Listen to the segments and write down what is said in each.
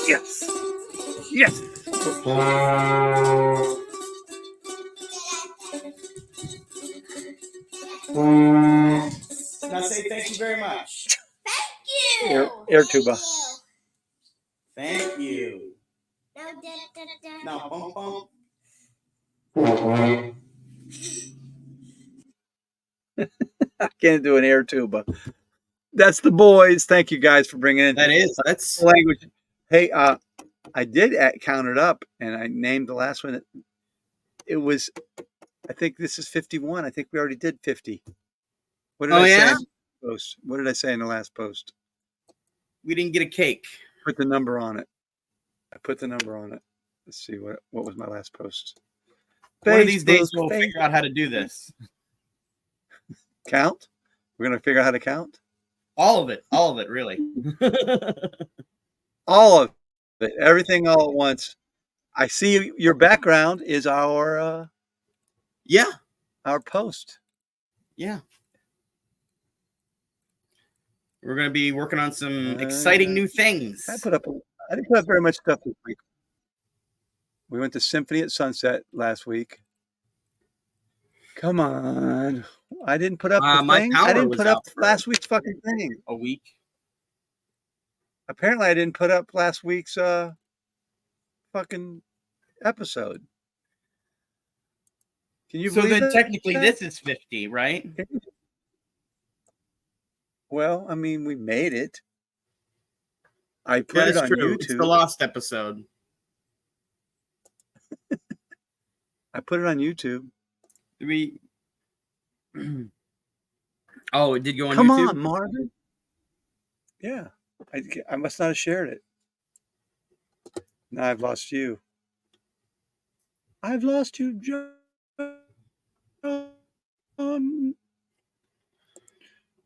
Yes. Yes. Now say thank you very much. Thank you. Air tuba. Thank you. Now pump pump. I can't do an air tuba. That's the boys. Thank you guys for bringing in. That's language. Hey, I did count it up, and I named the last one. It was, I think this is 51. I think we already did 50. What did I say? In the post? What did I say in the last post? We didn't get a cake. Put the number on it. I put the number on it. Let's see what was my last post. One of these days we'll figure out how to do this. Count? We're gonna figure out how to count? All of it, really. All of it. Everything all at once. I see your background is our our post. Yeah. We're going to be working on some exciting new things. I didn't put up very much stuff this week. We went to Symphony at Sunset last week. Come on. I didn't put up the thing. I didn't put up last week's fucking thing. A week. Apparently I didn't put up last week's fucking episode. Can you believe So then that? technically this is 50, right? Well, I mean, we made it. I put it on YouTube. It's the lost episode. I put it on YouTube. Did we? Oh, it did go on YouTube? Come on, Marvin. Yeah. I must not have shared it. Now I've lost you. I've lost you,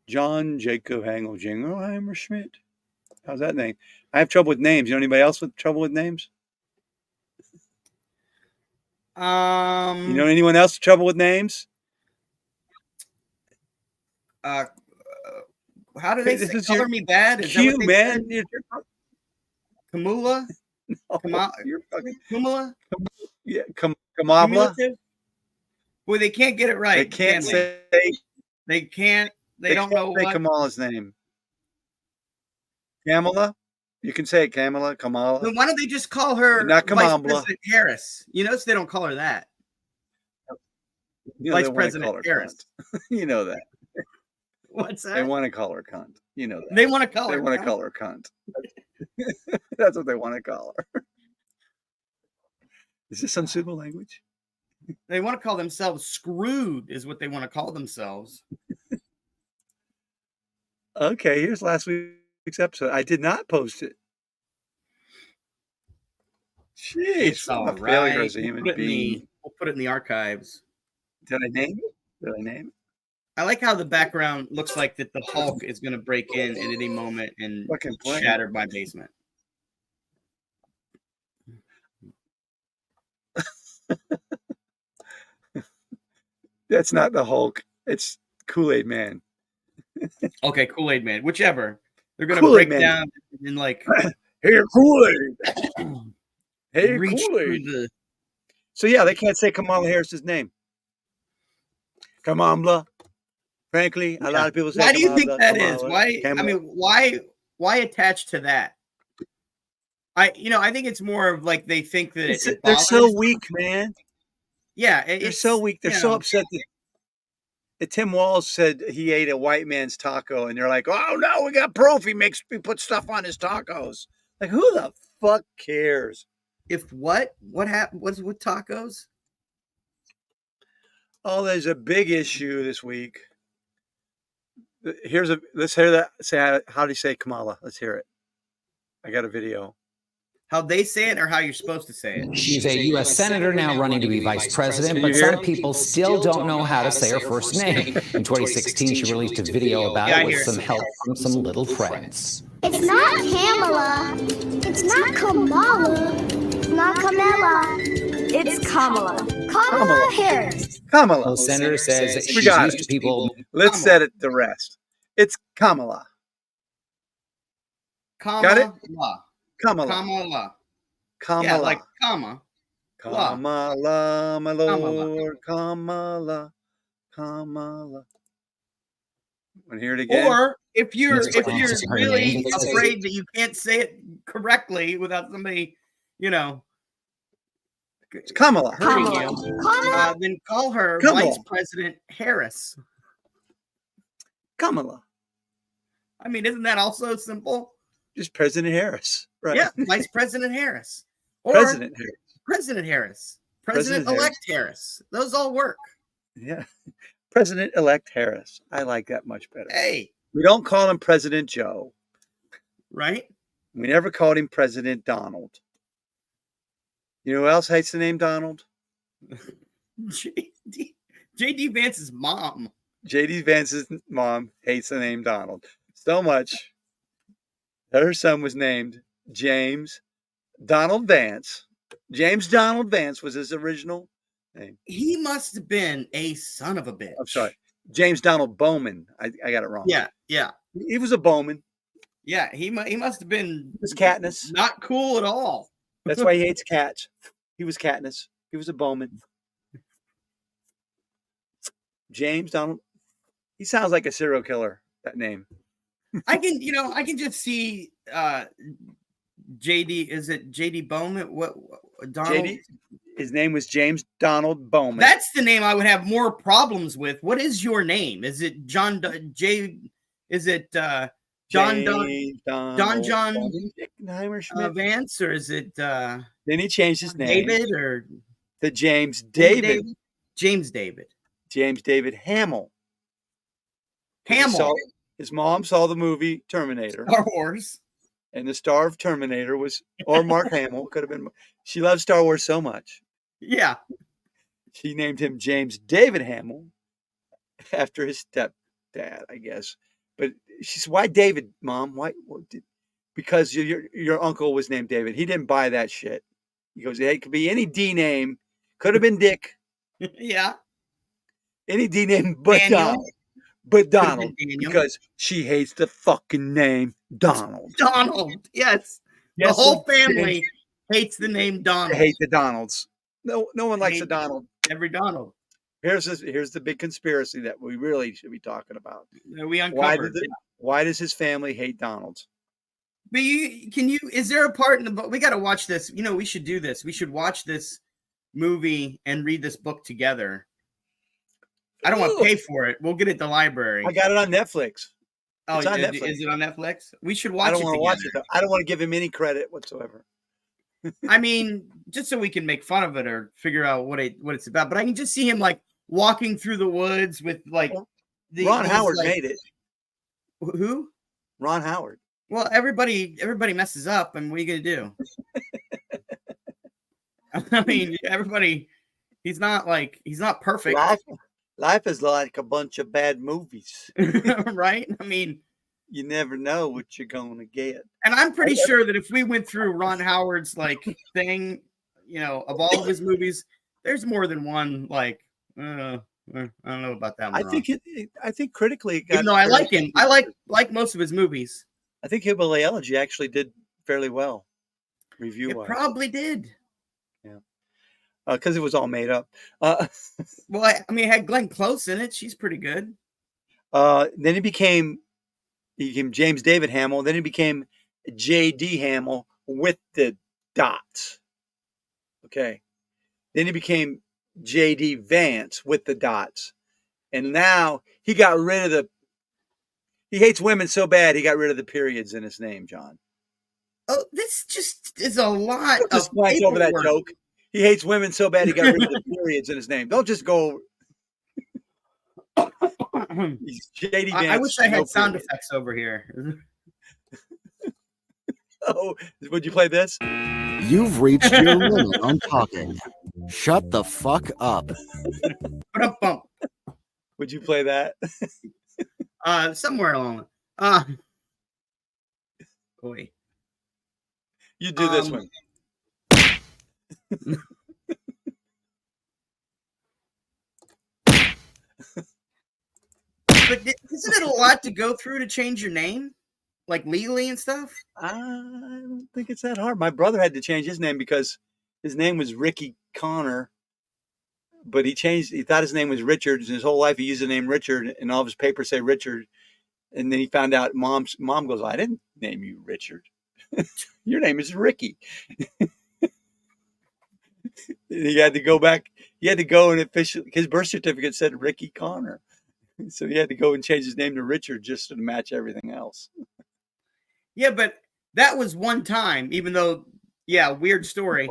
John Jacob Hangel Jingleheimer Schmidt. How's that name? I have trouble with names. You know anybody else with trouble with names? You know anyone else with trouble with names? How do they say? Color me bad? Is Q, man. Kamula? No, you're fucking Kamula? Yeah, Kamabla. Boy, they can't get it right. They can't say. They can't. They don't know say what. Kamala's name. Kamala? You can say it, Kamala. Kamala. Then why don't they just call her not Vice President Harris? You notice they don't call her that. You know, Vice President Harris. You know that. What's that? They want to call her cunt. You know that. They want to call her. They want to call her cunt. That's what they want to call her. Is this unsuitable language? They want to call themselves screwed, is what they want to call themselves. Okay, here's last week's episode. I did not post it. Jeez, All right. We'll put it in the archives. Did I name it? I like how the background looks like that the Hulk is going to break in at any moment and shatter my basement. That's not the Hulk. It's Kool-Aid Man. Okay, Kool-Aid Man. Whichever. They're going to break down and like... Hey, Kool-Aid. Hey, Kool-Aid. So, yeah, they can't say Kamala Harris's name. Kamala. Frankly, a lot of people say Why do you think that Kamala, is? Why? Kamala. I mean, why attach to that? I think it's more of like they think that they're so weak, man. Yeah, they're so weak. They're so upset that Tim Walz said he ate a white man's taco, and they're like, "Oh no, we got proof. He put stuff on his tacos." Like, who the fuck cares? If what happened? What's with tacos? Oh, there's a big issue this week. Let's hear that. Say how do you say Kamala? Let's hear it. I got a video. How they say it or how you're supposed to say it? She's a U.S. Senator now running to be vice president, but some people still don't know how to say her first name. In 2016, she released a video about it with some help from some little friends. It's not Kamala. It's not Kamala. It's not Kamala. It's Kamala. Kamala Harris. Kamala. The senator says that she's got used to people. Let's set it the rest. It's Kamala. Got it? Kamala. Kamala. Kamala. Yeah, like comma. Kamala, my Lord. Kamala. Kamala. Want to hear it again? Or if you're just her really name. afraid that you can't say it correctly without somebody, It's Kamala. hurting you, then call her Kamala. Vice President Harris. Kamala. I mean, isn't that also simple? Just President Harris. Right. Yeah, Vice President Harris. Or President Harris. President Harris. President President-elect Harris. Those all work. Yeah. President-elect Harris. I like that much better. Hey. We don't call him President Joe. Right? We never called him President Donald. You know who else hates the name Donald? J.D. Vance's mom. J.D. Vance's mom hates the name Donald so much. Her son was named James Donald Vance. James Donald Vance was his original name. He must have been a son of a bitch. I'm sorry. James Donald Bowman. I got it wrong. Yeah. He was a Bowman. Yeah, he must have been. He was Katniss. Not cool at all. That's why he hates cats. He was Katniss. He was a Bowman. James Donald. He sounds like a serial killer. That name. I can just see JD. Is it JD Bowman? What Donald? JD. His name was James Donald Bowman. That's the name I would have more problems with. What is your name? Is it John J? Is it John Vance, or is it? Then he changed his name. David or to James David. James David. James David Hamill. His mom saw the movie Terminator. Star Wars. And the star of Terminator was, or Mark Hamill, could have been. She loved Star Wars so much. Yeah. She named him James David Hamill after his stepdad, I guess. But she said, "Why David, Mom? Why? Because your uncle was named David. He didn't buy that shit." He goes, "Hey, it could be any D name. Could have been Dick. Yeah. Any D name but Donald. But Donald, because she hates the fucking name Donald. Donald, yes. The whole family hates the name Donald. They hate the Donalds. No one likes a Donald. Every Donald. Here's the big conspiracy that we really should be talking about. We uncovered. Why does his family hate Donalds? But is there a part in the book? We got to watch this. We should do this. We should watch this movie and read this book together. I don't want to pay for it. We'll get it at the library. I got it on Netflix. Oh, on Netflix. Is it on Netflix? We should watch it together. I don't want to watch it, though. I don't want to give him any credit whatsoever. I mean, just so we can make fun of it or figure out what it's about. But I can just see him like walking through the woods with like Ron Howard made it. Who? Ron Howard. Well, everybody messes up, and what are you gonna do? I mean, everybody. He's not perfect. Life is like a bunch of bad movies. Right? I mean, you never know what you're going to get. And I'm pretty sure that if we went through Ron Howard's thing, of all of his movies, there's more than one I don't know about that one. I think critically, even though I like him, I like most of his movies. I think Hillbilly Elegy actually did fairly well, review-wise. It probably did. Yeah. Because it was all made up. Well, I mean, it had Glenn Close in it. She's pretty good. Then he became James David Hamill. Then he became J.D. Hamill with the dots. Okay. Then he became J.D. Vance with the dots. And now he got rid of he hates women so bad he got rid of the periods in his name, John. Oh, this just is a lot of paperwork. Over that joke. He hates women so bad he got rid of the periods in his name. Don't just go. JD Vance, I wish I had sound effects over here. Oh, would you play this? You've reached your limit on talking. Shut the fuck up. Would you play that? Somewhere along. Boy. You do this one. But this Isn't it a lot to go through to change your name? Like legally and stuff? I don't think it's that hard. My brother had to change his name because his name was Ricky Connor, but he thought his name was Richard. His whole life he used the name Richard, and all of his papers say Richard. And then he found out mom goes, I didn't name you Richard. Your name is Ricky. He had to go back. He had to go and his birth certificate said Ricky Connor. So he had to go and change his name to Richard just to match everything else. Yeah, but that was one time, even though, weird story.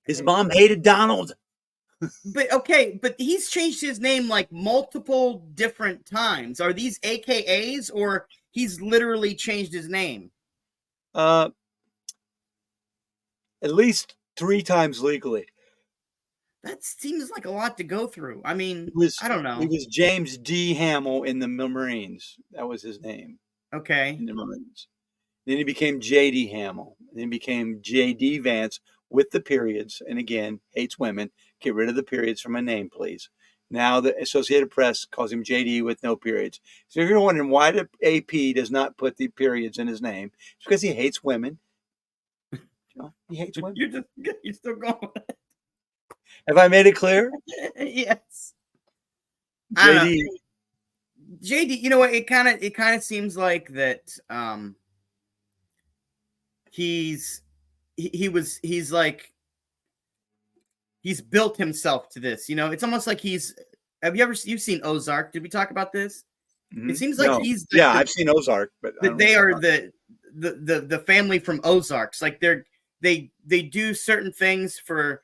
His mom hated Donald. But he's changed his name like multiple different times. Are these AKAs or he's literally changed his name? At least 3 times legally. That seems like a lot to go through. I mean, I don't know. He was James D. Hamill in the Marines. That was his name. Okay. In the Marines. Then he became J.D. Hamill. Then he became J.D. Vance with the periods. And again, hates women. Get rid of the periods from my name, please. Now the Associated Press calls him J.D. with no periods. So if you're wondering why the AP does not put the periods in his name, it's because he hates women. He hates women. You're still going. Have I made it clear? Yes. JD, you know what? It kind of seems like that. He's built himself to this. You know, it's almost like you've seen Ozark? Did we talk about this? Mm-hmm. It seems like I've seen Ozark, but they are the family from Ozarks. Like they do certain things for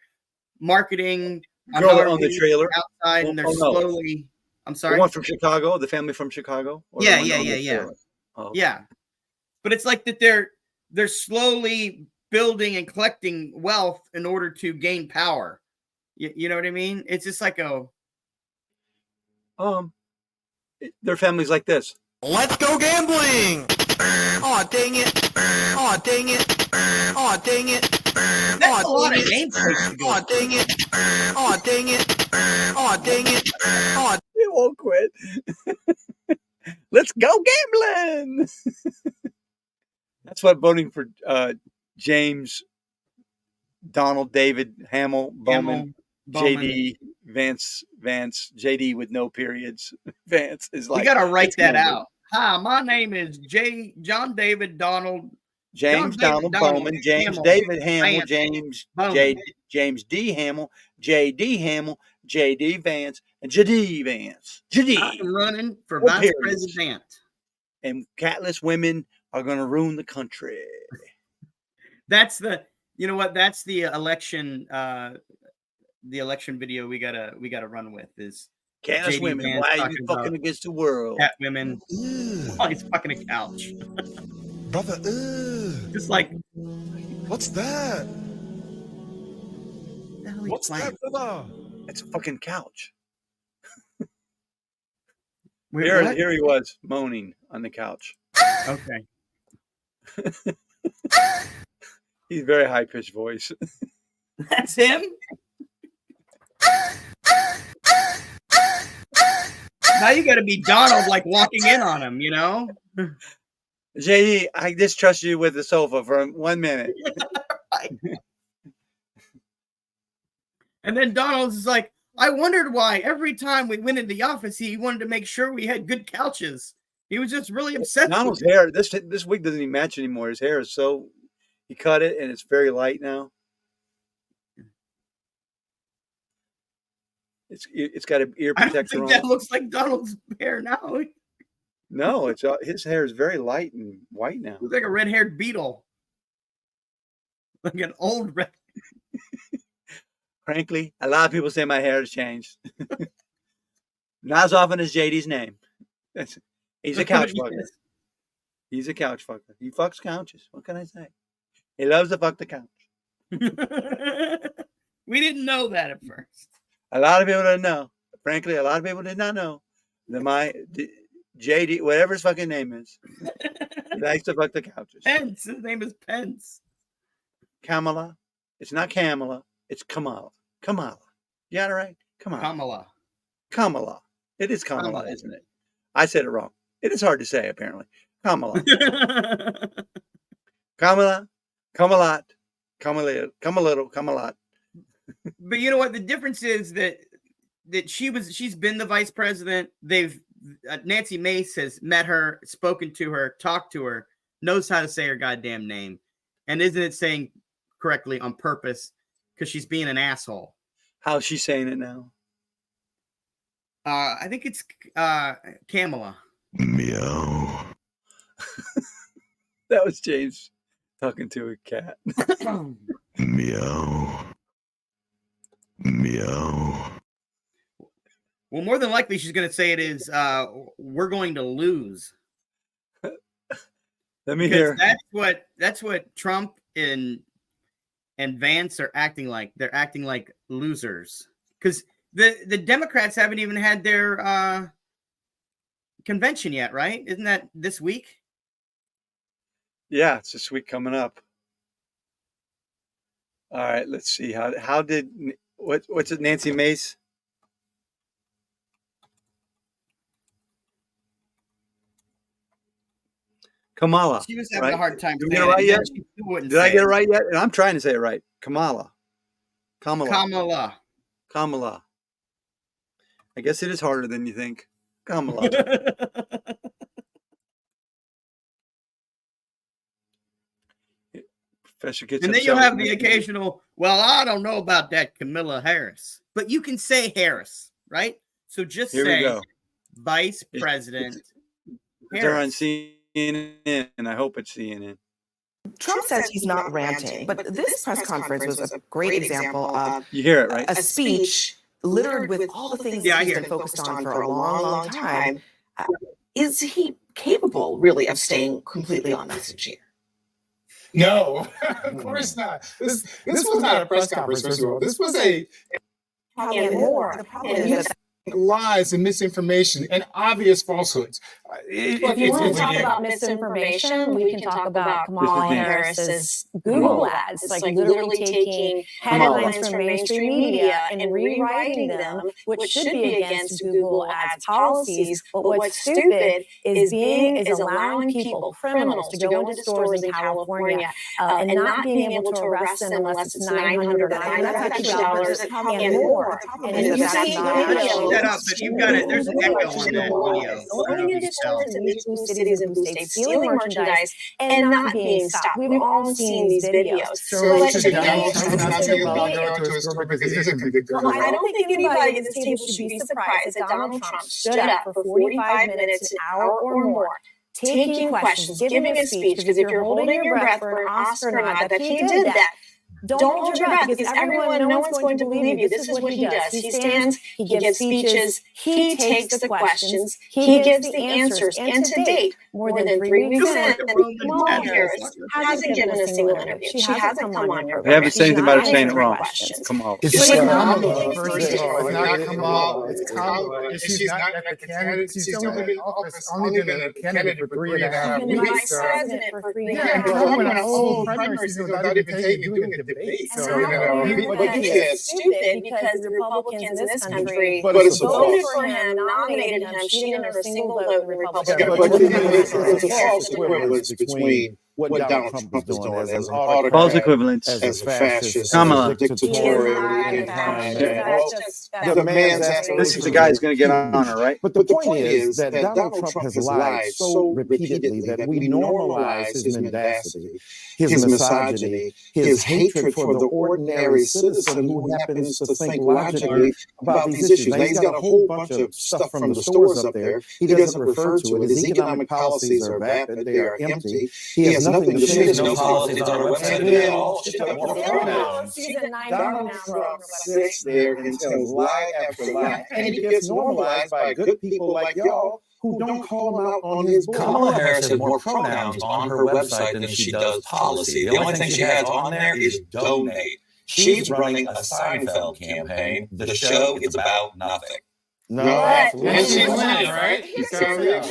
marketing on the trailer outside, and they're slowly. I'm sorry. The one from Chicago, the family from Chicago. Yeah. Oh, okay. Yeah, but it's like that they're slowly building and collecting wealth in order to gain power. You know what I mean? It's just like their family's like this. Let's go gambling! Oh dang it! Oh dang it! Oh dang it! That's a lot of names. Oh dang it! Oh dang it! Oh dang it! Oh, they won't quit. Let's go gambling. That's what voting for James, Donald, David, Hamill, Bowman, JD, Vance, JD with no periods. Vance is like. You got to write that out. Hi, my name is John David Donald. James Donald Bowman, James David Hamill, James D. Hamill, J.D. Hamill, J.D. Vance, and J.D. Vance. J.D. I'm running for vice president. And catless women are going to ruin the country. That's the election. The election video we gotta run with is catless women. Vance why are you fucking against the world? Cat women. Oh, he's fucking a couch. Brother, just like, what's that? What's that, brother? It's a fucking couch. Wait, here he was moaning on the couch. Okay. He's very high pitched voice. That's him. Now you got to be Donald, like walking in on him, you know. JD, I just trust you with the sofa for 1 minute. And then Donald's is like, I wondered why every time we went into the office, he wanted to make sure we had good couches. He was just really upset. Donald's hair this wig doesn't even match anymore. His hair is so, he cut it and it's very light now. It's got an ear protector I don't think on. that looks like Donald's hair now. No, it's his hair is very light and white now. Looks like a red-haired beetle, like an old red. Frankly, a lot of people say my hair has changed. Not as often as JD's name. He's a couch fucker. He's a couch fucker. He fucks couches. What can I say? He loves to fuck the couch. We didn't know that at first. A lot of people didn't know. Frankly, a lot of people did not know that my JD, whatever his fucking name is, he likes to fuck the couches. Pence. His name is Pence. Kamala. It's not Kamala. It's Kamala. Kamala. You got it right? Kamala. Kamala. It is Kamala, isn't it? I said it wrong. It is hard to say, apparently. Kamala. Kamala. Kamalat. Come a little. Come a lot. But you know what? The difference is that she's been the vice president. Nancy Mace has met her, spoken to her, talked to her, knows how to say her goddamn name, and isn't it saying correctly on purpose because she's being an asshole. How's she saying it now? I think it's Kamala. Meow. That was James talking to a cat. Meow. Meow. Well, more than likely, she's going to say it is, we're going to lose. Let me hear. That's what Trump and Vance are acting like. They're acting like losers. Because the Democrats haven't even had their convention yet, right? Isn't that this week? Yeah, it's this week coming up. All right, let's see. How did what's it? Nancy Mace. Kamala. She was having a hard time Did saying I get it right it. yet? Did I get it right yet? And I'm trying to say it right. Kamala. Kamala. I guess it is harder than you think. Kamala. Professor gets and then you'll have the occasional, well, I don't know about that Kamala Harris. But you can say Harris, right? So just say Vice President They're on CNN, and I hope it's CNN. Trump says he's not ranting, but this press conference was a great example of you hear it, right? A speech littered with all the things that he's been focused on for a long, long time. Is he capable, really, of staying completely on message here? No, of course not. This was not a press conference, first of all. This was a The problem is that lies and misinformation and obvious falsehoods. If you want to talk about misinformation, we can talk about Kamala Harris's Google ads, like literally taking headlines from mainstream media and rewriting them, which should be against Google ads policies. But what's stupid is allowing people, criminals, to go into stores in California and not being able to arrest them unless it's $900 or $950 and more. And you see videos. Up, but you've got it. There's an echo on that video. Going into stores in these blue cities and blue states, stealing merchandise and not being stopped. We've all seen these videos. So it's just Donald Trump not being allowed to go into a store because he's a convicted murderer. I don't think anybody at this table should be surprised that Donald Trump stood up for 45 minutes, an hour or more, taking questions, giving a speech, because if you're holding your breath for an Oscar nod that he did that, don't hold your breath, because no one's going to believe you. This is what he does. He stands, he gives speeches, he takes the questions, he gives the answers. And to date, more than 3 weeks in, Kamala Harris hasn't given a single interview. She hasn't come on here. They haven't said anything about her saying it wrong. Kamala. It's Kamala, first of all. It's not Kamala. It's Kamala. And she's not a candidate. She's only been in office, only been a candidate for 3.5 weeks. Vice president for 3.5 weeks. Yeah, and Trump went on all primary season without even doing a debate. So, it's stupid because the Republicans in this country voted for him, nominated him. She didn't have a single vote in the Republican Party. There's a false equivalence between what Donald Trump is doing as an autocrat, false equivalence as a fascist, Kamala. dictatorial, the man's This is the guy who's going to get on her, right? But the point is that Donald Trump has lied so repeatedly that we normalize his mendacity, his misogyny, his hatred for the ordinary citizen who happens to think logically about these issues. Now, he's got a whole bunch of stuff from the stores up there. He doesn't refer to it. His economic policies are vapid. They are empty. He has nothing to say. No policies on our website at all. Donald Trump sits there and tells lie after lie, and he gets normalized by good people like y'all who don't call him out on his bull. Kamala Harris has more pronouns on her website than she does policy. The only thing she has on there is donate. She's running a Seinfeld campaign. The show is about nothing. No, and she's winning, right? She's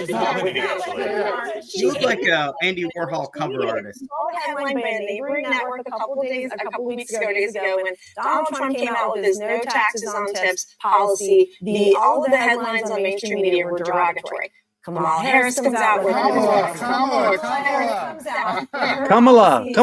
not winning, actually. You look like an Andy Warhol cover artist. Headline by a neighboring network a couple weeks ago, when Donald Trump came out with his no taxes on tips policy. All of the headlines on mainstream media were derogatory. Kamala Harris comes out with Kamala. which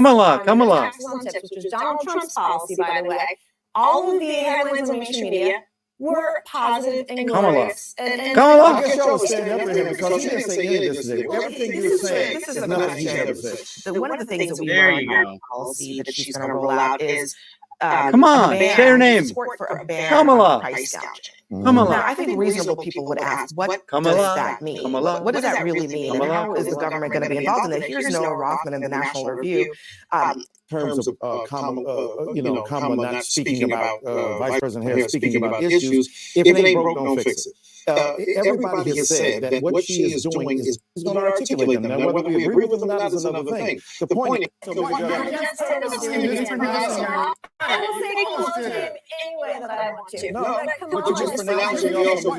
was Donald Trump's policy, by the way. All of the headlines on mainstream media were positive and glorious. Kamala. I guess y'all was standing up for him because he didn't say any of this today. Everything you were saying, this is nothing he ever said. one of the things that we There learned you about go. policy that she's going to roll out is Come on, say her name. support for a ban Kamala. on price gouging. Kamala. Now, I think reasonable people would ask, what Kamala. does that mean? Kamala. What does that really mean? And how is the government going to be involved in it? Here's Noah Rothman in the National Review. In terms of Kamala not speaking about Vice President Harris speaking about issues, if it ain't broke, don't fix it. Everybody has said that what she is doing is going to articulate them. Now, whether we agree with them or not is another thing. The point is, I will say Kamala's name any way that I want to. No, But but Kamala you just is pronounced it also.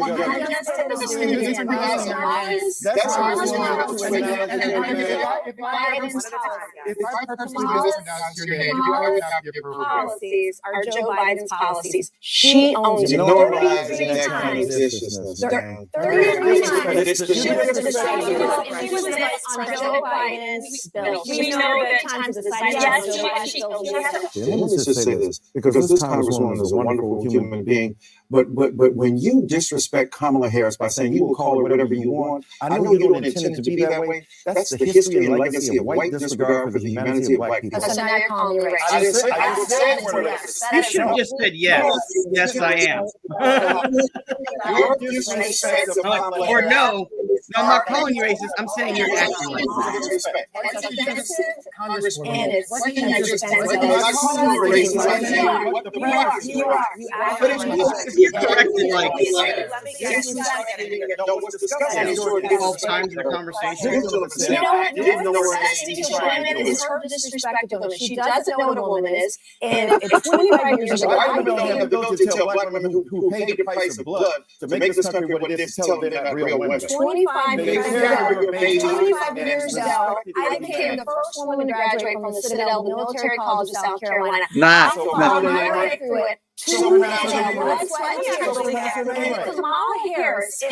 That's how it's if I purposely mispronounce your name, I would not be appropriate. Policies are Joe Biden's policies. She owns it. Normalizing that 33 kind of times. viciousness, man. 33 times. It's She was deciding on Joe Biden's bill. We know that times of deciding on Joe Biden's bill. Let me just say this, because this Congresswoman is a wonderful human being, but when you disrespect Kamala Harris by saying you will call her whatever you want, I know you don't intend it to be that way. That's the history and legacy of white disregard for the humanity of black people. So now you're calling me racist. I just said we're racist. You should have just said yes. Yes, I am. Your disrespect of Kamala Or Harris. no, I'm not calling you racist. I'm saying you're acting like racist. Disrespect. And it's But if you're corrected like 12 times in a conversation, You know what? It's her disrespect to women. She doesn't know what a woman is. And it's 25 years ago. White women don't have the ability to tell black women who paid the price of blood to make this country what it is, to tell them they're not real women. 25 years ago, I became the first woman to graduate from the Citadel, the military college of South Carolina. Nah. Kamala Harris. You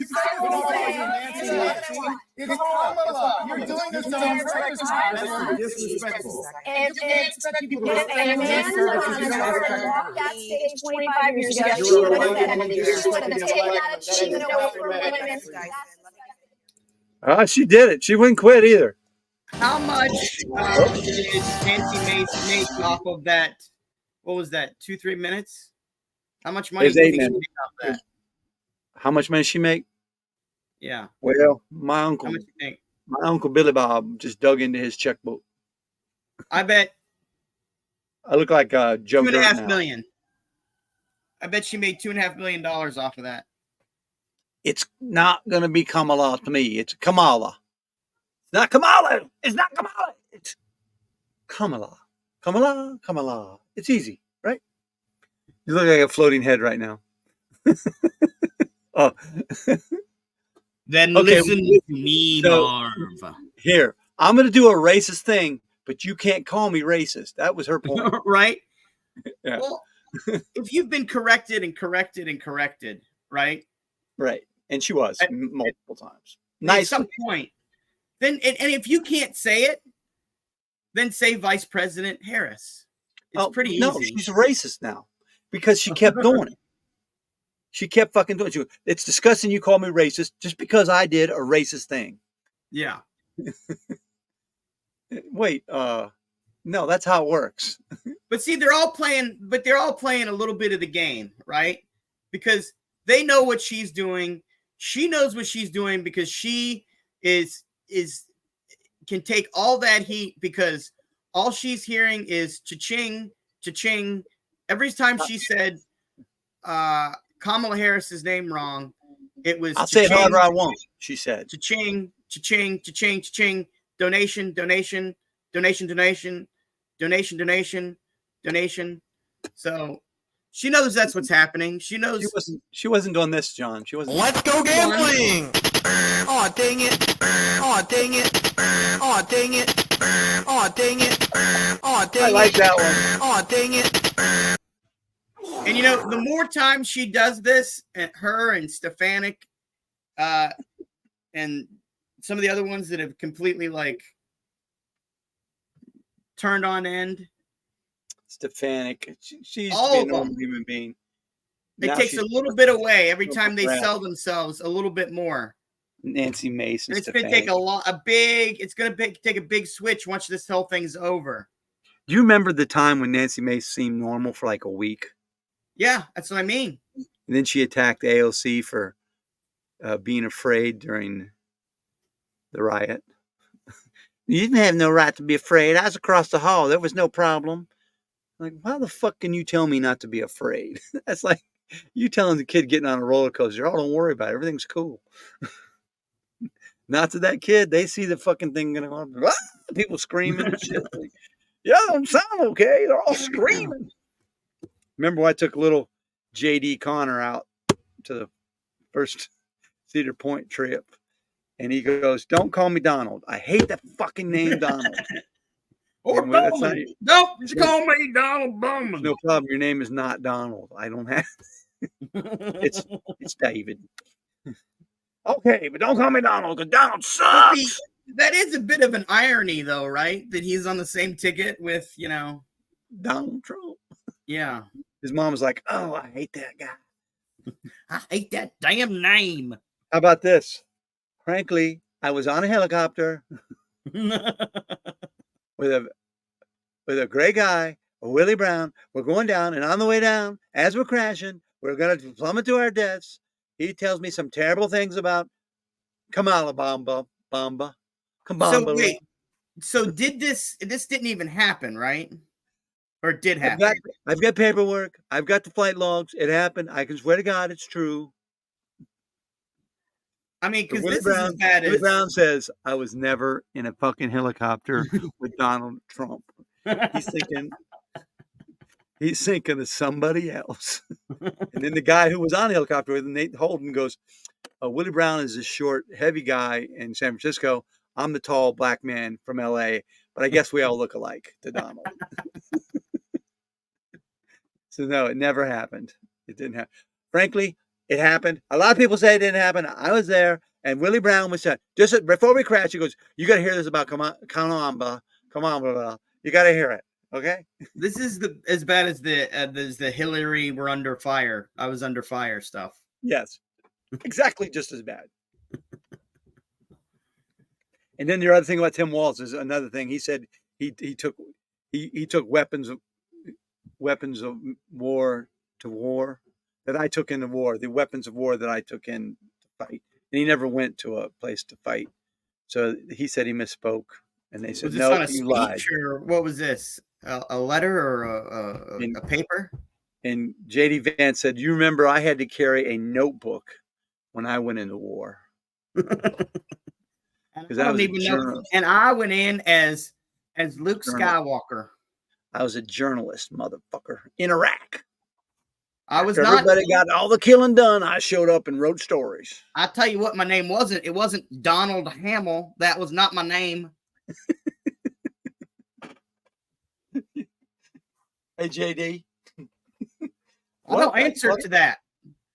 said it's Kamala. You're doing this on purpose. That's disrespectful. And a man who walked that stage 25 years ago, she would have taken that achievement away from women. She did it. She wouldn't quit either. how much did Nancy Mace make off of that? What was that? 2-3 minutes? How much money did she make off that? How much money she make? Yeah. Well, my How uncle much you think? Billy Bob just dug into his checkbook. I bet I look like Joe Dirt $2.5 now. million. I bet she made $2.5 million off of that. It's not going to be Kamala to me. It's Kamala. It's not Kamala. It's not Kamala. It's Kamala. Kamala. Kamala. It's easy, right? You look like a floating head right now. Oh. Then Okay, listen to me, so- Marv. Here, I'm going to do a racist thing, but you can't call me racist. That was her point. Right? Yeah. Well, if you've been corrected and corrected and corrected, right? Right. And she was multiple times. At Nice. some point, then and if you can't say it, then say Vice President Harris. It's pretty no, easy. she's a racist now because she kept doing it. She kept fucking doing it. It's disgusting you call me racist just because I did a racist thing. Yeah. Wait, no, that's how it works. But see, they're all playing a little bit of the game, right? Because they know what she's doing. She knows what she's doing because she can take all that heat because all she's hearing is cha-ching, cha-ching. Every time she said Kamala Harris's name wrong, it was I'll say it however I want, she said. Cha-ching, cha-ching, cha-ching, cha-ching, donation, donation, donation, donation, donation, donation, donation. So she knows that's what's happening. She knows she wasn't doing this, John. She wasn't. Let's go gambling! Oh, dang it. Oh, dang it. Oh, dang it. Oh, dang it. Oh, dang it. I like that one. Oh, dang it. And you know, the more times she does this, and her and Stefanik and some of the other ones that have completely like turned on end. Stefanik. She used All to be a of them. normal human being. It Now takes she's a little bit away every full time they crap. sell themselves a little bit more. Nancy Mason. And it's going to take it's going to take a big switch once this whole thing's over. Do you remember the time when Nancy Mason seemed normal for like a week? Yeah, that's what I mean. And then she attacked AOC for being afraid during the riot. You didn't have no right to be afraid. I was across the hall. There was no problem. Like, why the fuck can you tell me not to be afraid? That's like you telling the kid getting on a roller coaster, oh, don't worry about it. Everything's cool. Not to that kid. They see the fucking thing going on. Ah! People screaming and shit. Like, yeah, don't sound okay. They're all screaming. Remember when I took little J.D. Connor out to the first Cedar Point trip, and he goes, "Don't call me Donald. I hate that fucking name, Donald." Or Bowman. Nope, just call me Donald Bowman. No problem. Your name is not Donald. I don't have. It's David. Okay, but don't call me Donald because Donald sucks. That is a bit of an irony, though, right? That he's on the same ticket with, Donald Trump. Yeah. His mom was like, "Oh, I hate that guy. I hate that damn name." How about this? Frankly, I was on a helicopter with a gray guy, a Willie Brown. We're going down, and on the way down, as we're crashing, we're going to plummet to our deaths. He tells me some terrible things about Kamala Bamba. So wait, so this didn't even happen, right? Or it did happen? I've got paperwork. I've got the flight logs. It happened. I can swear to God it's true. I mean, because this is as bad as... Willie Brown says, I was never in a fucking helicopter with Donald Trump. He's thinking of somebody else. And then the guy who was on the helicopter with him, Nate Holden, goes, Willie Brown is a short, heavy guy in San Francisco. I'm the tall black man from LA, but I guess we all look alike to Donald. So no, it never happened. It didn't happen. Frankly, it happened. A lot of people say it didn't happen. I was there, and Willie Brown was said, just before we crashed, he goes, "You got to hear this about Kamala. You got to hear it, okay?" This is as bad as the Hillary "we're under fire. I was under fire" stuff. Yes, exactly, just as bad. And then the other thing about Tim Walz is another thing. He said he took weapons of war to war that I took into war, the weapons of war that I took in to fight. And he never went to a place to fight. So he said he misspoke. And they said, "No, you lied." Or what was this? A letter or a paper? And J.D. Vance said, "You remember I had to carry a notebook when I went into war." Because I don't even know. And I went in as Luke Skywalker. I was a journalist, motherfucker, in Iraq. I was not. Everybody got all the killing done. I showed up and wrote stories. I tell you what, my name wasn't. It wasn't Donald Hamill. That was not my name. Hey, JD. I don't answer to that.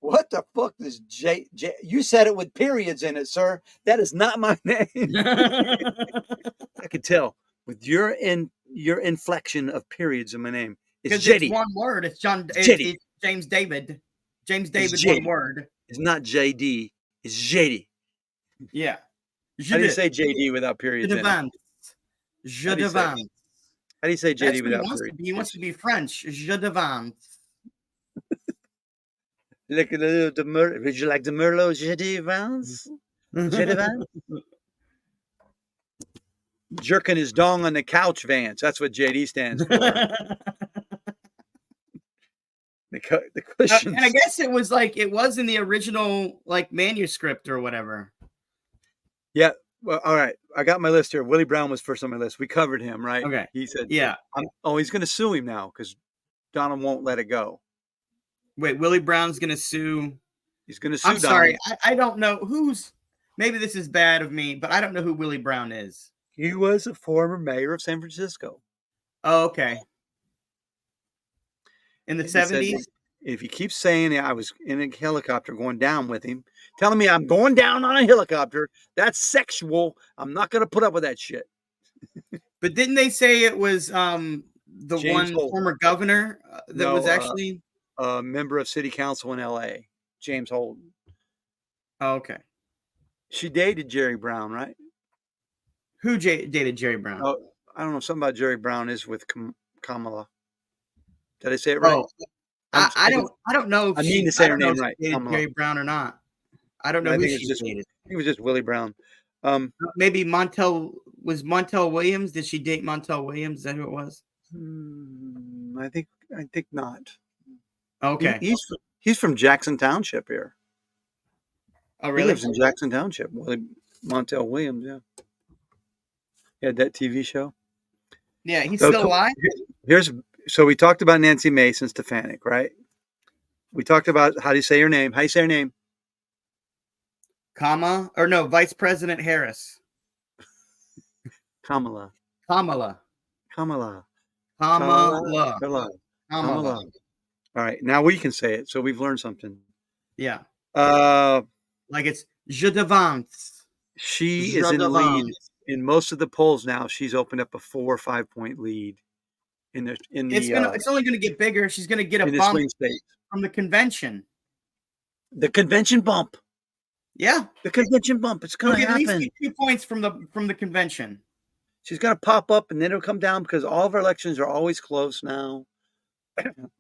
What the fuck is J? You said it with periods in it, sir. That is not my name. I could tell with your inflection of periods in my name. It's JD. It's one word. It's John. It's James David. James David. One word. It's not JD. It's JD. Yeah. How do you say JD without periods in it? Je devance. How do you say JD without periods? He wants to be French. Je devance. Look at the Merlot. Would you like the Merlot? Je devance. Je devance. Jerking his dong on the couch, Vance. That's what JD stands for. The cushions. And I guess it was in the original manuscript or whatever. Yeah. Well, all right. I got my list here. Willie Brown was first on my list. We covered him, right? Okay. He said, "Yeah." He's going to sue him now because Donald won't let it go. Wait, Willie Brown's going to sue. He's going to sue. I'm sorry. I don't know who's. Maybe this is bad of me, but I don't know who Willie Brown is. He was a former mayor of San Francisco. Oh, okay. In the 70s? If he keeps saying I was in a helicopter going down with him, telling me I'm going down on a helicopter, that's sexual. I'm not going to put up with that shit. But didn't they say it was the James one Holden. former governor that was actually a member of city council in L.A., James Holden? Oh, okay. She dated Jerry Brown, right? Who dated Jerry Brown? Oh, I don't know. Something about Jerry Brown is with Kamala. Did I say it right? Oh, I don't know if I mean to say her name right. Dated Jerry Brown or not. I don't know who she dated. I think it was just Willie Brown. Maybe Montel Williams. Did she date Montel Williams? Is that who it was? I think not. Okay. He's from Jackson Township here. Oh, really? He lives in Jackson Township. Willie Montel Williams, yeah. He had that TV show. Yeah, he's still alive? So we talked about Nancy Mason Stefanik, right? We talked about how do you say her name? How do you say her name? Vice President Harris. Kamala. All right, now we can say it. So we've learned something. Yeah. Like it's je devance. She is in the lead in most of the polls now. She's opened up a 4 or 5 point lead it's only going to get bigger. She's going to get a bump from the convention. The convention bump. Yeah, the convention bump. It's going to happen. At least 2 points from the convention. She's going to pop up and then it'll come down because all of our elections are always close now.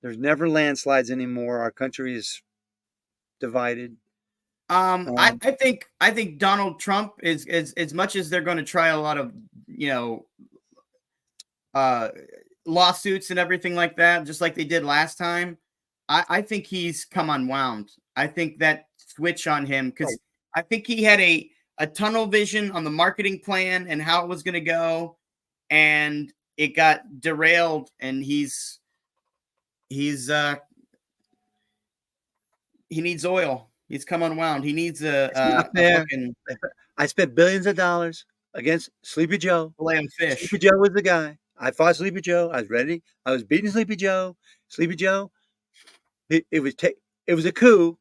There's never landslides anymore. Our country is divided. I think Donald Trump is as much as they're going to try a lot of lawsuits and everything like that, just like they did last time. I think he's come unwound. I think that switch on him because I think he had a tunnel vision on the marketing plan and how it was going to go, and it got derailed. And he needs oil. He's come unwound. He needs I spent billions of dollars against Sleepy Joe. Filet of fish. Sleepy Joe was the guy. I fought Sleepy Joe. I was ready. I was beating Sleepy Joe. Sleepy Joe. It was a coup.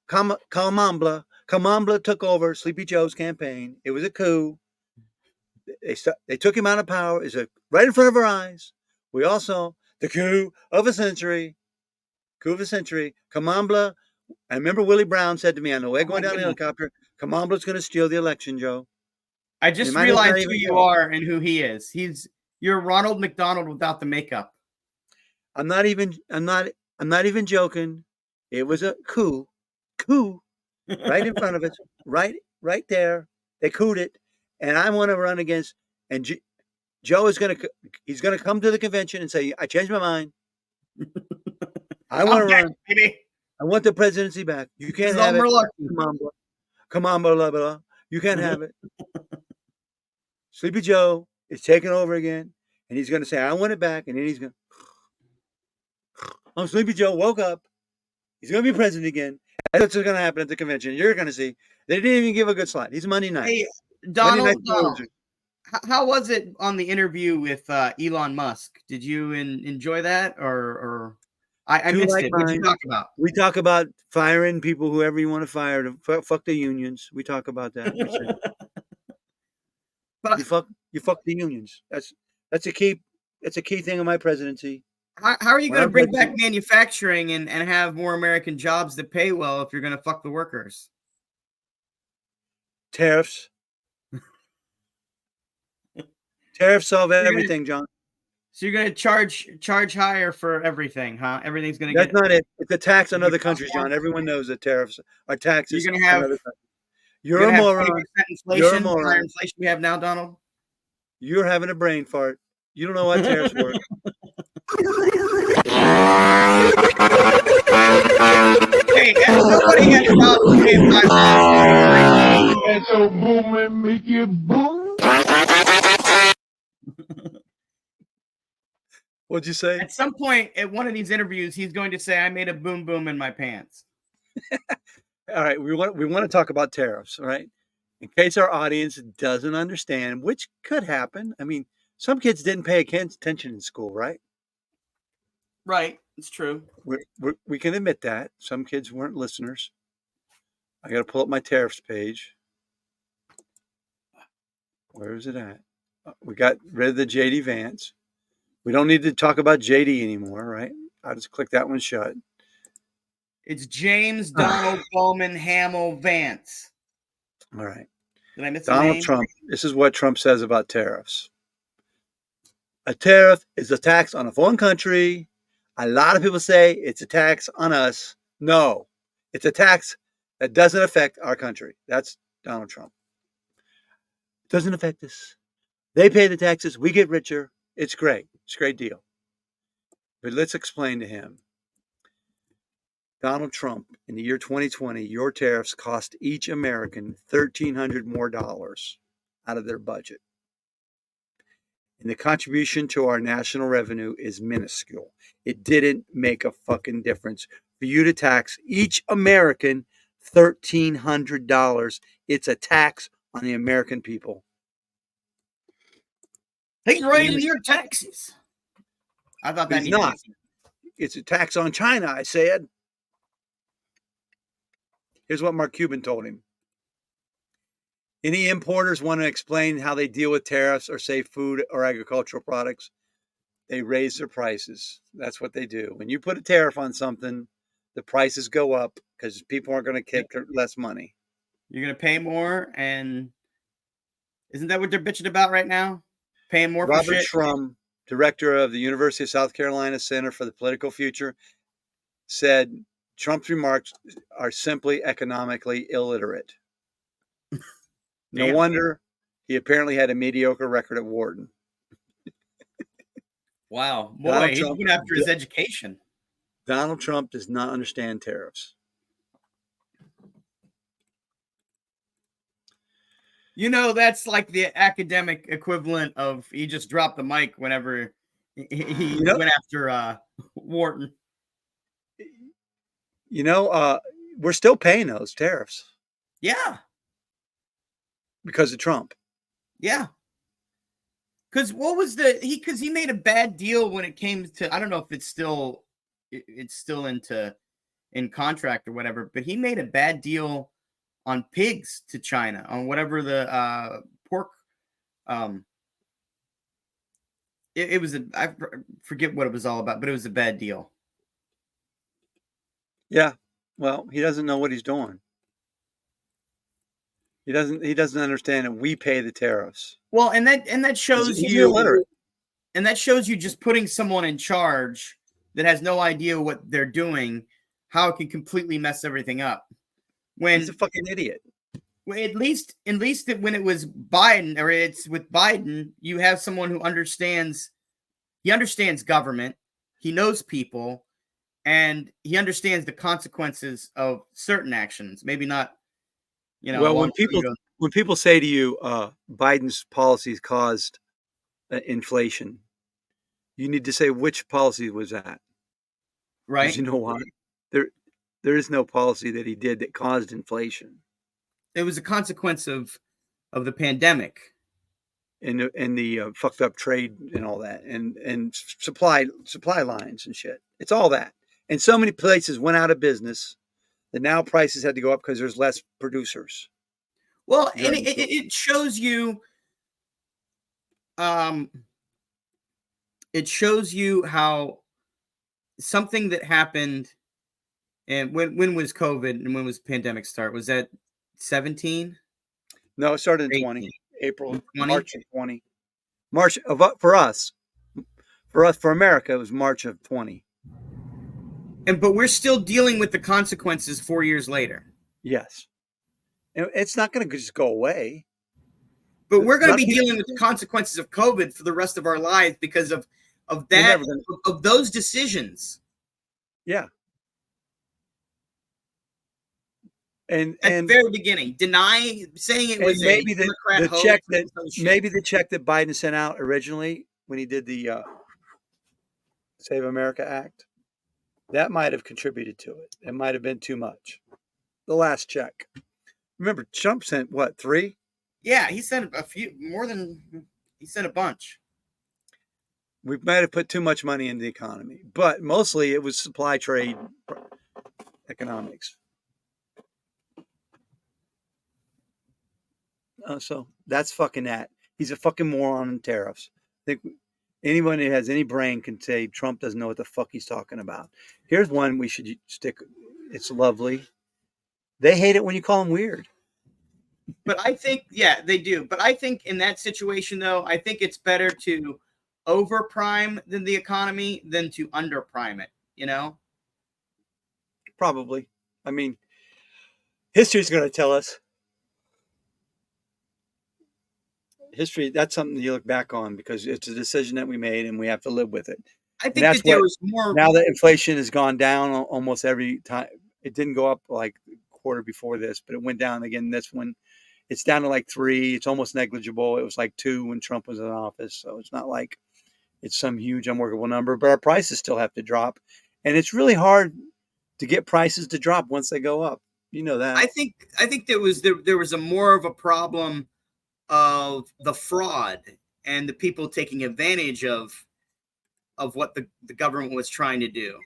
Kamala took over Sleepy Joe's campaign. It was a coup. They took him out of power. It's right in front of our eyes. We all saw the coup of a century. Kamala. I remember Willie Brown said to me on the way going down the helicopter, Kamala's going to steal the election, Joe. I just realized who you are and who he is. You're Ronald McDonald without the makeup. I'm not even joking. It was a coup right in front of us, right there. They couped it, and I want to run against. And Joe is he's going to come to the convention and say, "I changed my mind. I want to run. Baby. I want the presidency back. You can't have it. Come on, blah, blah, blah. You can't have it." Sleepy Joe is taking over again, and he's going to say, "I want it back," and then he's going to, Sleepy Joe woke up. He's going to be president again. That's what's going to happen at the convention. You're going to see. They didn't even give a good slide. He's Monday night. Hey, Donald, how was it on the interview with Elon Musk? Did you enjoy that, or I missed it? What did you talk about? We talk about firing people, whoever you want to fire. Fuck the unions. We talk about that. But you fuck the unions. That's a key thing of my presidency. How are you going to bring back manufacturing and have more American jobs that pay well if you're going to fuck the workers? Tariffs. Tariffs solve everything, John. So you're going to charge higher for everything, huh? Everything's going to That's not it. It's a tax on other countries, John. Everyone knows that tariffs are taxes. You're going to have You're a moron. You're a moron. Higher inflation we have now, Donald. You're having a brain fart. You don't know what tariffs work. Hey, somebody had about and so boom and make it boom. What'd you say? At some point at one of these interviews, he's going to say, "I made a boom boom in my pants." All right, we want to talk about tariffs, right? In case our audience doesn't understand, which could happen. I mean, some kids didn't pay attention in school, right? Right. It's true. We can admit that some kids weren't listeners. I got to pull up my tariffs page. Where is it at? We got rid of the JD Vance. We don't need to talk about JD anymore, right? I'll just click that one shut. It's James Donald Bowman Hamill Vance. All right. Did I miss Donald Trump. This is what Trump says about tariffs. A tariff is a tax on a foreign country. A lot of people say it's a tax on us. No, it's a tax that doesn't affect our country. That's Donald Trump. It doesn't affect us. They pay the taxes. We get richer. It's great. It's a great deal. But let's explain to him. Donald Trump, in the year 2020, your tariffs cost each American $1,300 more out of their budget. And the contribution to our national revenue is minuscule. It didn't make a fucking difference for you to tax each American $1,300. It's a tax on the American people. He's raising your taxes. I thought that he's not. It's a tax on China, I said. Here's what Mark Cuban told him. Any importers want to explain how they deal with tariffs or say food or agricultural products, they raise their prices. That's what they do. When you put a tariff on something, the prices go up because people aren't going to take less money. You're going to pay more, and isn't that what they're bitching about right now? Paying more for shit? Robert Shrum, director of the University of South Carolina Center for the Political Future, said Trump's remarks are simply economically illiterate. No wonder he apparently had a mediocre record at Wharton. Wow. Boy, he's going after his education. Donald Trump does not understand tariffs. You know, that's like the academic equivalent of he just dropped the mic whenever he went after Wharton. You know, we're still paying those tariffs. Yeah. Because of Trump. Yeah. Because what was because he made a bad deal when it came to, I don't know if it's still in contract or whatever, but he made a bad deal on pigs to China, on whatever the pork. It was I forget what it was all about, but it was a bad deal. Yeah. Well, he doesn't know what he's doing. He doesn't understand that we pay the tariffs. Well, and that shows you illiterate. And that shows you just putting someone in charge that has no idea what they're doing, how it can completely mess everything up. When he's a fucking idiot. At least when it was Biden, or it's with Biden, you have someone who understands. He understands government. He knows people, and he understands the consequences of certain actions. Maybe not. You know, well, when people say to you, Biden's policies caused inflation, you need to say which policy was that, right? You know why? There is no policy that he did that caused inflation. It was a consequence of the pandemic and the fucked up trade and all that, and supply lines and shit. It's all that, and so many places went out of business. And now prices had to go up because there's less producers. Well, and it shows you, how something that happened, and when was COVID and when was pandemic start? Was that 17? No, it started in 20. April, 20? March of 20. March of for us, for America, it was March of 20. But we're still dealing with the consequences 4 years later. Yes. And it's not going to just go away. But we're going to be dealing with the consequences of COVID for the rest of our lives because of that, of those decisions. Yeah. And at the very beginning, saying it was maybe the check that Biden sent out originally when he did the Save America Act, that might have contributed to it. It might have been too much. The last check. Remember, Trump sent what, 3? Yeah, he sent a few more than he sent a bunch. We might have put too much money into the economy, but mostly it was supply trade economics. So that's fucking that. He's a fucking moron on tariffs. I think anyone who has any brain can say Trump doesn't know what the fuck he's talking about. Here's one we should stick. It's lovely. They hate it when you call them weird. But I think, yeah, they do. But I think in that situation, though, I think it's better to overprime the economy than to underprime it, you know? Probably. I mean, history's going to tell us. History, that's something you look back on because it's a decision that we made and we have to live with it. I think that there was more. Now that inflation has gone down almost every time. It didn't go up like the quarter before this, but it went down again this one. It's down to like 3. It's almost negligible. It was like 2 when Trump was in office. So it's not like it's some huge unworkable number, but our prices still have to drop. And it's really hard to get prices to drop once they go up. You know that. I think there was a more of a problem of the fraud and the people taking advantage of what the government was trying to do.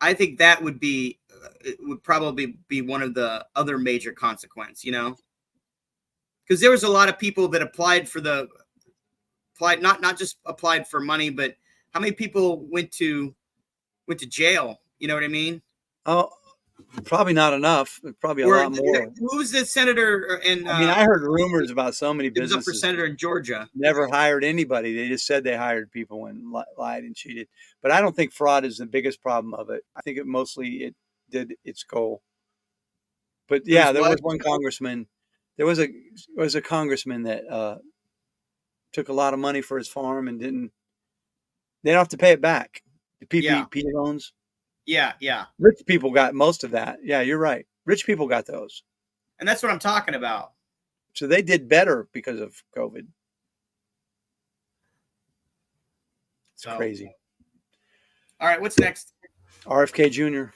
I think that would probably be one of the other major consequences, you know, because there was a lot of people that applied not just applied for money, but how many people went to jail? You know what I mean? Oh, probably not enough. Probably a lot more. Who was the senator? And I mean, I heard rumors about so many businesses. He was up for senator in Georgia. Never hired anybody. They just said they hired people and lied and cheated. But I don't think fraud is the biggest problem of it. I think it did its goal. But yeah, there was one congressman. There was a congressman that took a lot of money for his farm and didn't. They don't have to pay it back. The PPP loans. Yeah, yeah. Rich people got most of that. Yeah, you're right. Rich people got those. And that's what I'm talking about. So they did better because of COVID. It's crazy. All right, what's next? RFK Jr.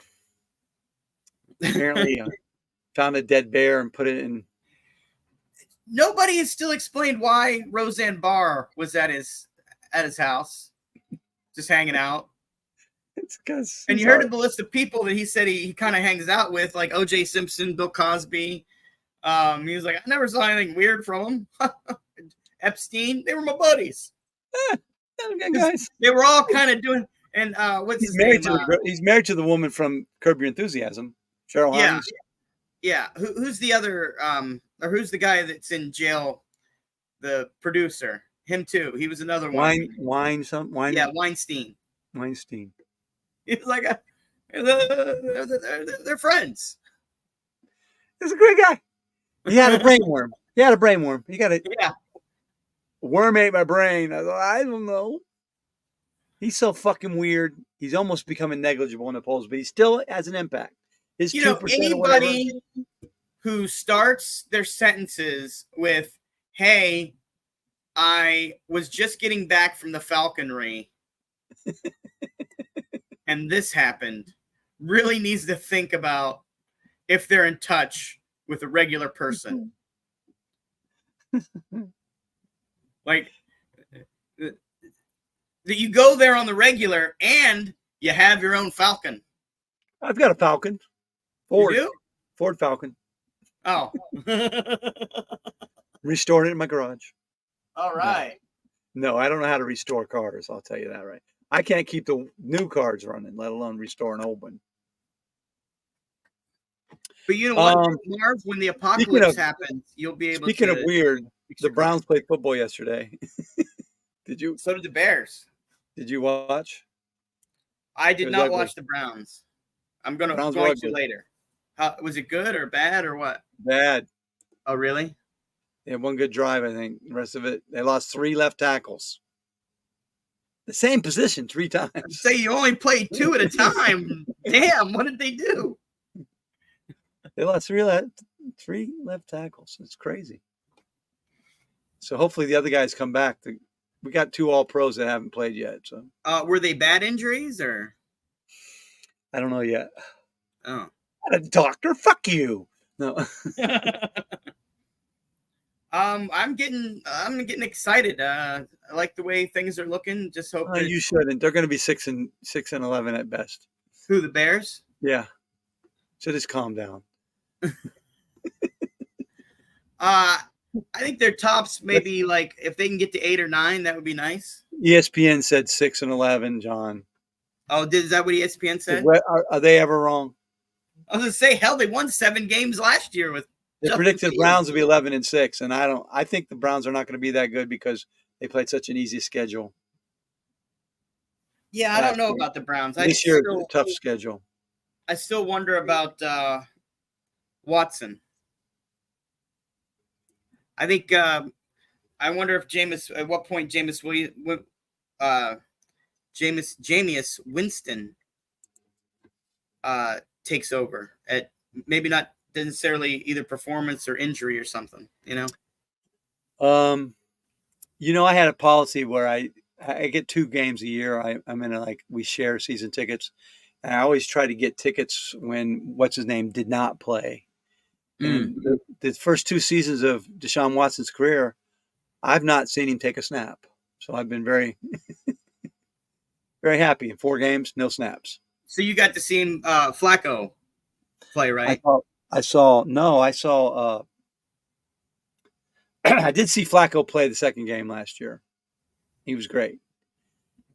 Apparently found a dead bear and put it in. Nobody has still explained why Roseanne Barr was at his house, just hanging out. It's because. And you heard the list of people that he said he kind of hangs out with, like O.J. Simpson, Bill Cosby. He was like, I never saw anything weird from him. Epstein, they were my buddies. Okay, guys. They were all kind of doing. And what's his name? He's married to the woman from Curb Your Enthusiasm, Cheryl Hines. Yeah. Who's the other? Or who's the guy that's in jail? The producer. Him too. He was another one. Yeah, Weinstein. Weinstein. He's like they're friends. He's a great guy. He had a brain worm. He got a worm ate my brain. I don't know. He's so fucking weird. He's almost becoming negligible in the polls, but he still has an impact. His 2% anybody who starts their sentences with, "Hey, I was just getting back from the falconry." And this happened, really needs to think about if they're in touch with a regular person. Like, that you go there on the regular and you have your own Falcon. I've got a Falcon. Ford. You do? Ford Falcon. Oh. Restored it in my garage. All right. No, I don't know how to restore cars. I'll tell you that right. I can't keep the new cars running, let alone restore an old one. But you know what, Marv? When the apocalypse happens, you'll be able to. Speaking of weird, the Browns played football yesterday. Did you? So did the Bears. Did you watch? I did not watch the Browns. I'm going to later. Was it good or bad or what? Bad. Oh, really? They had one good drive, I think. The rest of it, they lost 3 left tackles. The same position 3 times. Say you only played 2 at a time. Damn, what did they do? They lost 3 left tackles. It's crazy. So hopefully the other guys come back. We got 2 All-Pros that haven't played yet. So were they bad injuries or? I don't know yet. Oh, a doctor? Fuck you. No. I'm getting excited. I like the way things are looking. Just hope that You shouldn't. They're going to be 6-11 at best. Who, the Bears? Yeah. So just calm down. I think their tops maybe like if they can get to 8 or 9, that would be nice. ESPN said 6-11, John. Oh, is that what ESPN said? Are they ever wrong? I was gonna say, hell, they won 7 games last year with. They predicted the Browns would be 11-6, and I think the Browns are not going to be that good because they played such an easy schedule. Yeah, I don't know about the Browns. This year is a tough schedule. I still wonder about Watson. I think I wonder if at what point Jameis Winston takes over at maybe not necessarily either performance or injury or something, I had a policy where I get 2 games a year. I'm in we share season tickets. And I always try to get tickets when what's his name did not play. And the first 2 seasons of Deshaun Watson's career, I've not seen him take a snap. So I've been very, very happy. In 4 games, no snaps. So you got to see him, Flacco play, right? I saw. I did see Flacco play the second game last year. He was great.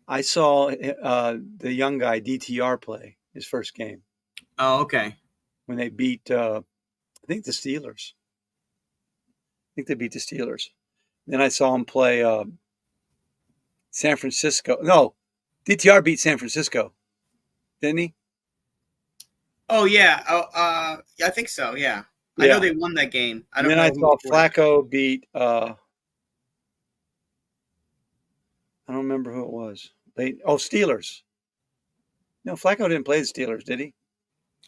I saw the young guy DTR play his first game. Oh, okay. When they beat, I think the Steelers. I think they beat the Steelers. Then I saw him play San Francisco. No, DTR beat San Francisco, didn't he? Oh yeah. I think so. Yeah. I know they won that game. I saw Flacco beat. I don't remember who it was. Steelers. No, Flacco didn't play the Steelers, did he?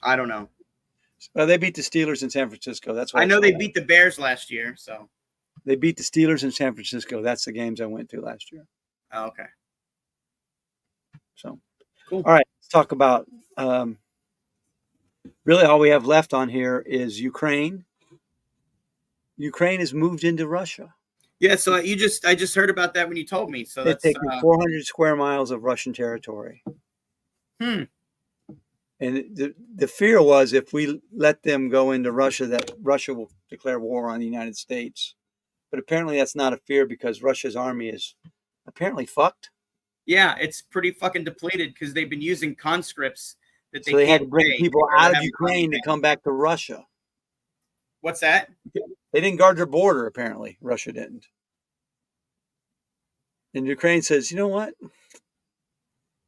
I don't know. They beat the Steelers in San Francisco. That's what I know. They beat the Bears last year. So they beat the Steelers in San Francisco. That's the games I went to last year. Oh, okay. So cool. All right, let's talk about. Really, all we have left on here is Ukraine. Ukraine has moved into Russia. Yeah, so I just heard about that when you told me. So that's taking 400 square miles of Russian territory. And the fear was if we let them go into Russia, that Russia will declare war on the United States. But apparently that's not a fear because Russia's army is apparently fucked. Yeah, it's pretty fucking depleted because they've been using conscripts that they had to bring people out of Ukraine to come back to Russia. What's that? They didn't guard their border, apparently. Russia didn't. And Ukraine says, you know what?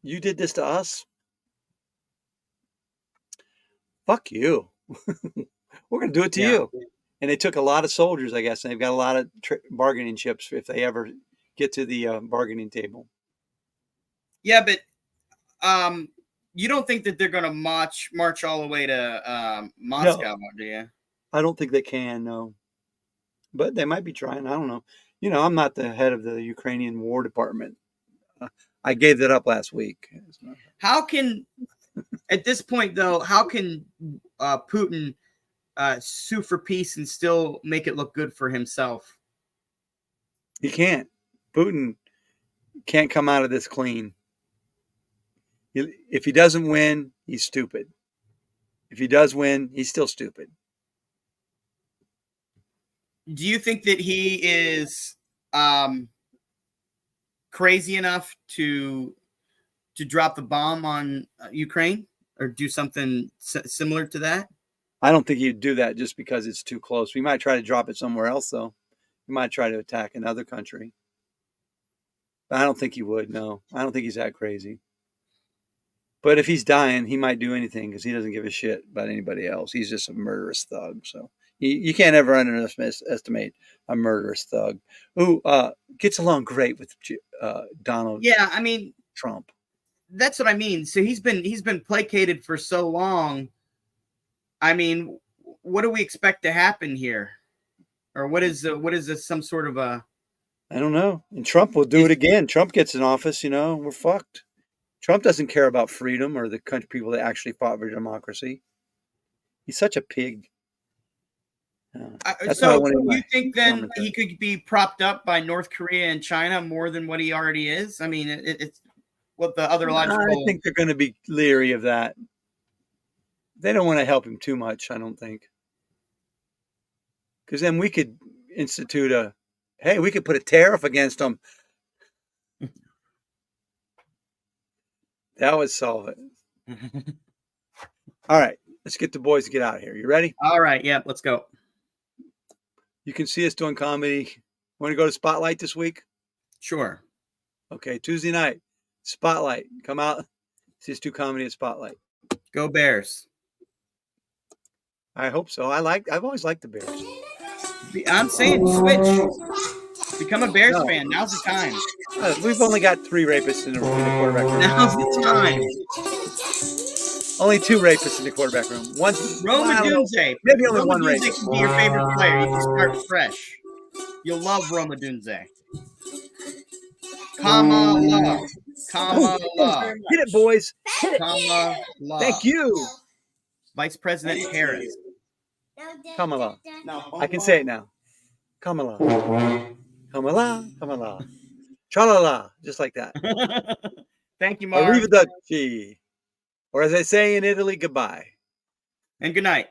You did this to us. Fuck you. We're going to do it to you. And they took a lot of soldiers, I guess, and they've got a lot of bargaining chips if they ever get to the bargaining table. Yeah, but you don't think that they're going to march all the way to Moscow, do you? I don't think they can, no. But they might be trying. I don't know. I'm not the head of the Ukrainian War Department. I gave that up last week. How can, at this point, though, how can Putin sue for peace and still make it look good for himself? He can't. Putin can't come out of this clean. If he doesn't win, he's stupid. If he does win, he's still stupid. Do you think that he is crazy enough to drop the bomb on Ukraine or do something similar to that? I don't think he'd do that just because it's too close. We might try to drop it somewhere else, though. He might try to attack another country. But I don't think he would, no. I don't think he's that crazy. But if he's dying, he might do anything because he doesn't give a shit about anybody else. He's just a murderous thug. So you can't ever underestimate a murderous thug who gets along great with Donald. Yeah, I mean Trump. That's what I mean. So he's been placated for so long. I mean, what do we expect to happen here, or what is this? Some sort of a? I don't know. And Trump will do it again. Trump gets in office, we're fucked. Trump doesn't care about freedom or the country people that actually fought for democracy. He's such a pig. So you think then he could be propped up by North Korea and China more than what he already is? I mean, it's what the other logical. I think they're going to be leery of that. They don't want to help him too much, I don't think. Because then we could institute we could put a tariff against them. That would solve it. All right, let's get the boys to get out of here. You ready? All right, yeah, let's go. You can see us doing comedy. Want to go to Spotlight this week? Sure. Okay, Tuesday night, Spotlight. Come out, see us do comedy at Spotlight. Go Bears. I hope so. I've always liked the Bears. I'm saying switch. Become a Bears fan. Now's the time. We've only got 3 rapists in the quarterback room. Now's the time. Only 2 rapists in the quarterback room. One's Rome Odunze. Maybe only one rapist. Odunze can be your favorite player. You can start fresh. You'll love Rome Odunze. Kamala. Get it, boys. Kamala. Thank you. Vice President Harris. Kamala. I can say it now. Kamala. Kamala. Kamala. Cha-la-la. Just like that. Thank you, Marv. Arrivederci. Or as I say in Italy, goodbye. And good night.